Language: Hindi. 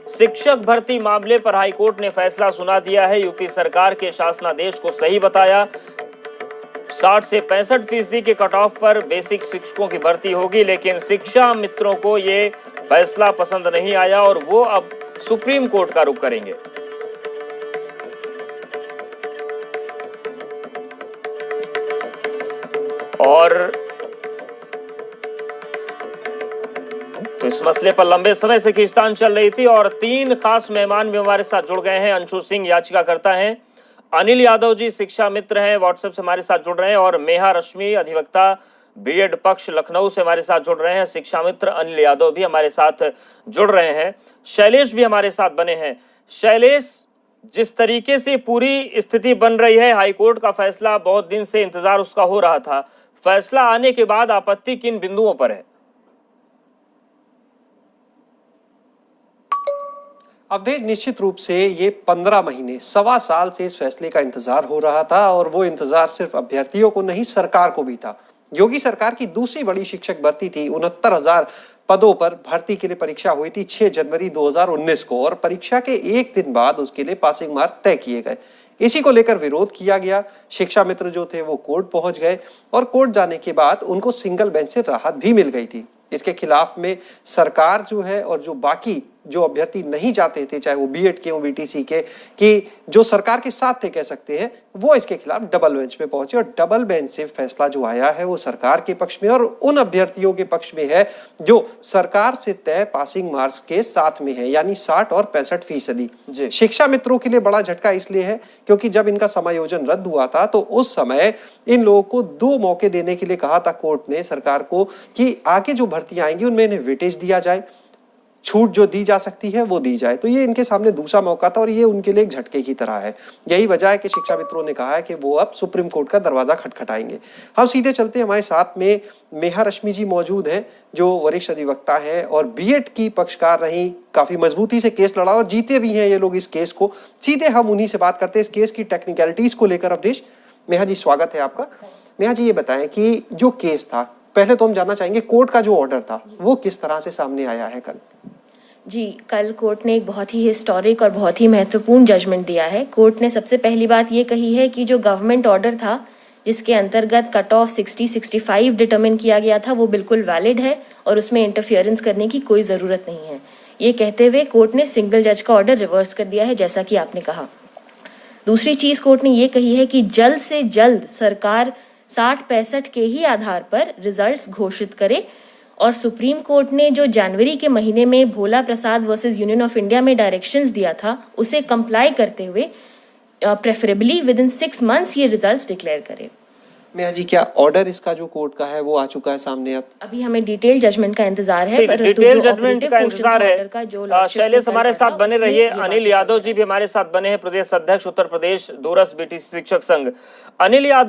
शिक्षक भर्ती मामले पर हाईकोर्ट ने फैसला सुना दिया है। यूपी सरकार के शासनादेश को सही बताया। 60 से 65% के कट ऑफ पर बेसिक शिक्षकों की भर्ती होगी, लेकिन शिक्षा मित्रों को ये फैसला पसंद नहीं आया और वो अब सुप्रीम कोर्ट का रुख करेंगे। और तो इस मसले पर लंबे समय से खींचतान चल रही थी और 3 खास मेहमान भी हमारे साथ जुड़ गए हैं। अंशु सिंह याचिकाकर्ता हैं, अनिल यादव जी शिक्षा मित्र हैं, व्हाट्सएप से हमारे साथ जुड़ रहे हैं, और मेहा रश्मि अधिवक्ता बीएड पक्ष लखनऊ से हमारे साथ जुड़ रहे हैं। शिक्षा मित्र अनिल यादव भी हमारे साथ जुड़ रहे हैं। शैलेश भी हमारे साथ बने हैं। शैलेश, जिस तरीके से पूरी स्थिति बन रही है, हाईकोर्ट का फैसला बहुत दिन से इंतजार उसका हो रहा था, फैसला आने के बाद आपत्ति किन बिंदुओं पर है? अवधेश, निश्चित रूप से ये 15 महीने, 1.25 साल से इस फैसले का इंतजार हो रहा था और वो इंतजार सिर्फ अभ्यर्थियों को नहीं, सरकार को भी था। योगी सरकार की दूसरी बड़ी शिक्षक भर्ती थी। 69,000 पदों पर भर्ती के लिए परीक्षा हुई थी 6 जनवरी 2019 को, और परीक्षा के एक दिन बाद उसके लिए पासिंग मार्क तय किए गए। इसी को लेकर विरोध किया गया। शिक्षा मित्र जो थे वो कोर्ट पहुंच गए और कोर्ट जाने के बाद उनको सिंगल बेंच से राहत भी मिल गई थी। इसके खिलाफ में सरकार जो है और जो बाकी जो अभ्यर्थी नहीं चाहते थे, चाहे वो बीएड के हो, बीटीसी के, कि जो सरकार के साथ थे कह सकते हैं, वो इसके खिलाफ डबल बेंच पे पहुंचे और डबल बेंच से फैसला जो आया है वो सरकार के पक्ष में और उन अभ्यर्थियों के पक्ष में है जो सरकार से तय पासिंग मार्क्स के साथ में है, यानी 60 और 65%। शिक्षा मित्रों के लिए बड़ा झटका इसलिए है क्योंकि जब इनका समायोजन रद्द हुआ था तो उस समय इन लोगों को 2 मौके देने के लिए कहा था कोर्ट ने सरकार को कि आगे जो भर्तियां आएंगी उनमें इन्हें वेटेज दिया जाए, छूट जो दी जा सकती है वो दी जाए। तो ये इनके सामने दूसरा मौका था और ये उनके लिए एक झटके की तरह है। यही वजह है कि शिक्षा मित्रों ने कहा है कि वो अब सुप्रीम कोर्ट का दरवाजा खटखटाएंगे। हम सीधे चलते हैं, हमारे साथ में मेहा रश्मि जी मौजूद हैं जो वरिष्ठ अधिवक्ता हैं और बीएड की पक्षकार रही, काफी मजबूती से केस लड़ा और जीते भी हैं ये लोग इस केस को। सीधे हम उन्हीं से बात करते हैं इस केस की टेक्निकलिटीज को लेकर। अवधेश, मेहा जी स्वागत है आपका। मेहा जी, ये बताएं कि जो केस था, पहले तो हम जानना चाहेंगे कोर्ट का जो ऑर्डर था वो किस तरह से सामने आया है कल? जी, कल कोर्ट ने एक बहुत ही हिस्टोरिक और बहुत ही महत्वपूर्ण जजमेंट दिया है। कोर्ट ने सबसे पहली बात ये कही है कि जो गवर्नमेंट ऑर्डर था जिसके अंतर्गत कट ऑफ 60-65 डिटरमिन किया गया था वो बिल्कुल वैलिड है और उसमें इंटरफियरेंस करने की कोई ज़रूरत नहीं है। ये कहते हुए कोर्ट ने सिंगल जज का ऑर्डर रिवर्स कर दिया है, जैसा कि आपने कहा। दूसरी चीज़ कोर्ट ने ये कही है कि जल्द से जल्द सरकार 60-65 के ही आधार पर रिजल्ट्स घोषित करे और सुप्रीम कोर्ट ने जो जनवरी के महीने में भोला प्रसाद वर्सेस यूनियन ऑफ इंडिया में डायरेक्शंस दिया था उसे कंप्लाई करते हुए प्रेफरेबली विद इन 6 मंथ्स ये रिजल्ट्स डिक्लेयर करे। मेहा जी, क्या ऑर्डर इसका जो कोर्ट का है वो आ चुका है सामने? अब अभी हमें डिटेल जजमेंट का इंतजार है, पर डिटेल जजमेंट का इंतजार है। शैलेश हमारे साथ बने रहिए। अनिल यादव जी भी हमारे साथ बने हैं, प्रदेश अध्यक्ष उत्तर प्रदेश दूरस्थ बीटीसी शिक्षक संघ। अनिल यादव